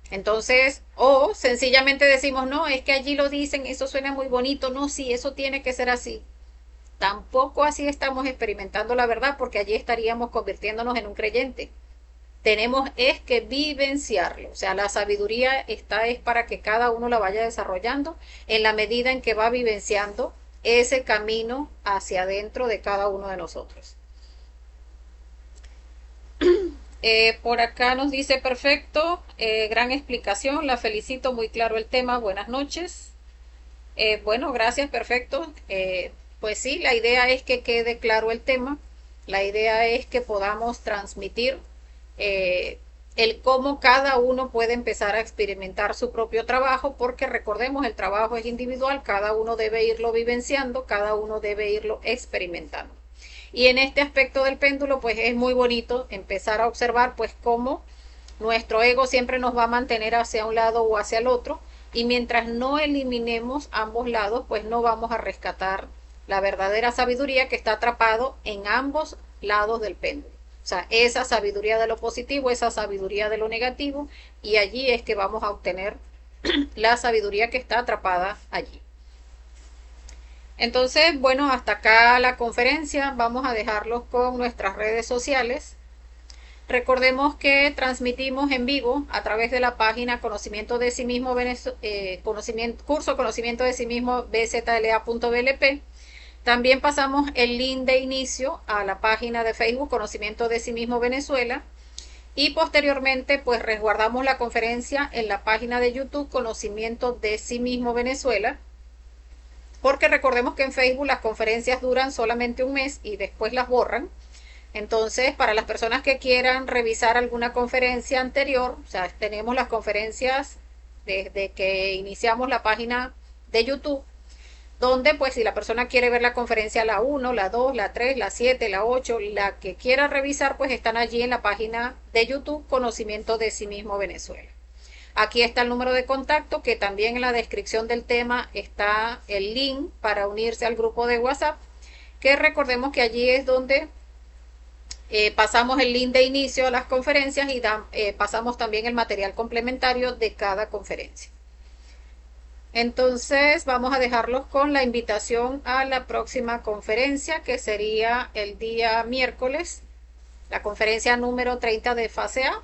Entonces, o sencillamente decimos, no, es que allí lo dicen, eso suena muy bonito, no, sí, eso tiene que ser así. Tampoco así estamos experimentando la verdad porque allí estaríamos convirtiéndonos en un creyente. Tenemos es que vivenciarlo, o sea, la sabiduría está es para que cada uno la vaya desarrollando en la medida en que va vivenciando ese camino hacia adentro de cada uno de nosotros. Por acá nos dice perfecto, gran explicación, la felicito, muy claro el tema, buenas noches. Bueno, gracias, perfecto. Pues sí, la idea es que quede claro el tema, la idea es que podamos transmitir eh, el cómo cada uno puede empezar a experimentar su propio trabajo, porque recordemos, el trabajo es individual, cada uno debe irlo vivenciando, cada uno debe irlo experimentando. Y en este aspecto del péndulo, pues es muy bonito empezar a observar pues cómo nuestro ego siempre nos va a mantener hacia un lado o hacia el otro, y mientras no eliminemos ambos lados, pues no vamos a rescatar la verdadera sabiduría que está atrapado en ambos lados del péndulo. O sea, esa sabiduría de lo positivo, esa sabiduría de lo negativo, y allí es que vamos a obtener la sabiduría que está atrapada allí. Entonces, bueno, hasta acá la conferencia. Vamos a dejarlos con nuestras redes sociales. Recordemos que transmitimos en vivo a través de la página Conocimiento de sí mismo, curso Conocimiento de sí mismo bzla.blp. También pasamos el link de inicio a la página de Facebook Conocimiento de sí mismo Venezuela. Y posteriormente, pues resguardamos la conferencia en la página de YouTube Conocimiento de sí mismo Venezuela. Porque recordemos que en Facebook las conferencias duran solamente un mes y después las borran. Entonces, para las personas que quieran revisar alguna conferencia anterior, o sea, tenemos las conferencias desde que iniciamos la página de YouTube, donde pues si la persona quiere ver la conferencia la 1, la 2, la 3, la 7, la 8, la que quiera revisar, pues están allí en la página de YouTube Conocimiento de sí mismo Venezuela. Aquí está el número de contacto, que también en la descripción del tema está el link para unirse al grupo de WhatsApp, que recordemos que allí es donde pasamos el link de inicio a las conferencias y pasamos también el material complementario de cada conferencia. Entonces vamos a dejarlos con la invitación a la próxima conferencia, que sería el día miércoles, la conferencia número 30 de fase A,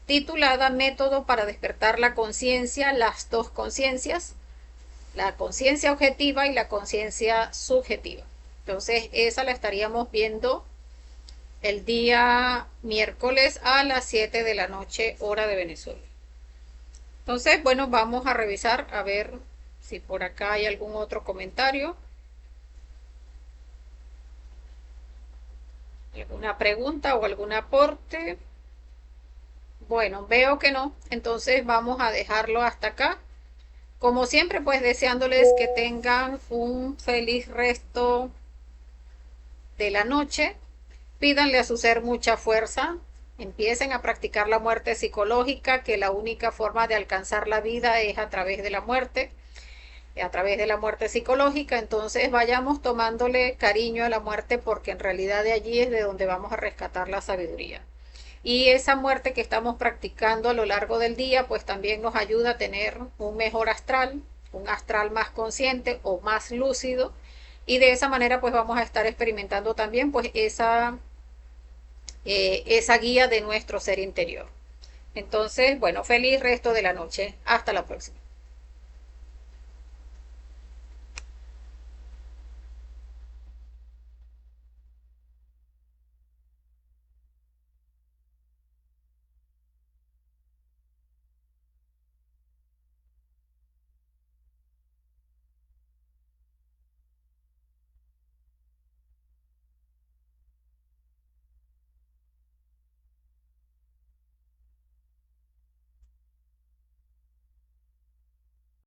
titulada Método para despertar la conciencia, las dos conciencias, la conciencia objetiva y la conciencia subjetiva. Entonces esa la estaríamos viendo el día miércoles a las 7 de la noche, hora de Venezuela. Entonces, bueno, vamos a revisar a ver si por acá hay algún otro comentario, alguna pregunta o algún aporte. Bueno, veo que no, entonces vamos a dejarlo hasta acá. Como siempre, pues deseándoles que tengan un feliz resto de la noche. Pídanle a su ser mucha fuerza. Empiecen a practicar la muerte psicológica, que la única forma de alcanzar la vida es a través de la muerte, a través de la muerte psicológica. Entonces vayamos tomándole cariño a la muerte, porque en realidad de allí es de donde vamos a rescatar la sabiduría. Y esa muerte que estamos practicando a lo largo del día, pues también nos ayuda a tener un mejor astral, un astral más consciente o más lúcido. Y de esa manera pues vamos a estar experimentando también pues esa guía de nuestro ser interior. Entonces, bueno, feliz resto de la noche. Hasta la próxima.